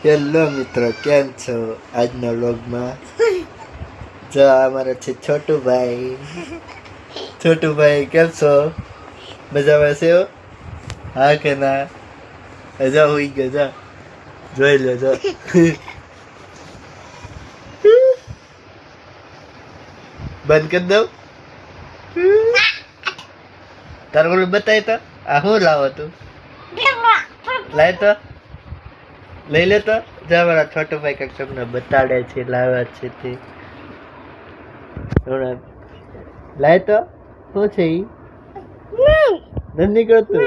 Hello મિત્રો, કેમ છો? આજના વ્લોગમાં જો અમારો છે છોટુભાઈ. છોટુભાઈ કેમ છો? મજામાં છે? હા કે ના? જા હોઈ ગયો, જા જોઈ લો. જો બંધ કરી દઉં. તારું ઓલું બતાય તો આ શું લાવો તું? લાય તો, લઈ લે તો. જા મારા છોટુભાઈ કંઈક તમને બતાડે છે, લાવ્યા છે તે. લાય તો, શું છે ઈ? નથી નીકળતું.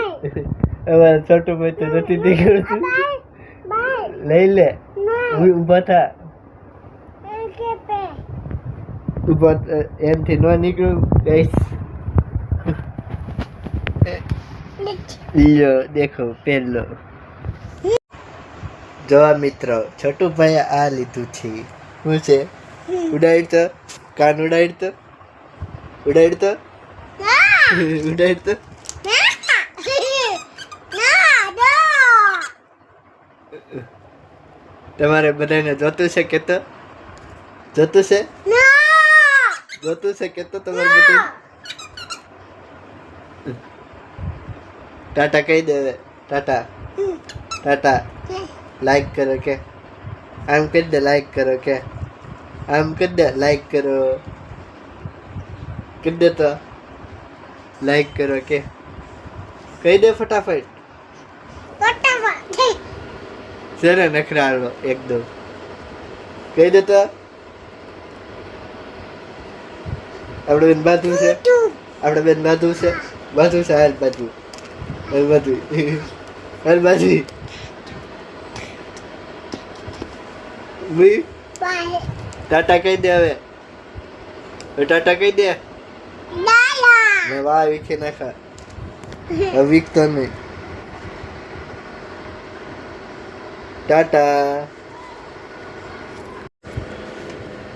અમારા છોટુભાઈ તો નથી નીકળતું. લઈ લે, ઉભા થા. ઉભા એમથી ન નીકળું ગઈશ. લ્યો દેખો પેલો. જોવા મિત્રો, છોટુભાઈ આ લીધું છે. શું છે? ઉડાડ તો, કાન ઉડાડ તો, ઉડાડ તો, ઉડાડ તો. તમારે બધાને જોતું છે કે તો? જોતું છે? જોતું છે કે તો તમારે બધું? ટાટા કહી દે. ટાટા ટાટા. લાઈક કરો કે આમ કરી દે. લાઈક કરો કે આમ કરી દે. લાઈક કરો કરી દે તો. લાઈક કરો કે કહી દે ફટાફટ. છે ને નખરાળો એકદમ. કહી દે તો. આપણે બેન બાજુ છે. આપણે બેન બાજુ છે. બાજુ છે. હાલ બાજુ. હાલ બાજુ. હાલ બાજુ. ટાટા કહી દે હવે. ટાટા કહી દે. મેં વાહ વીખી નાખા. હવે વીખતો નહીં. ટાટા.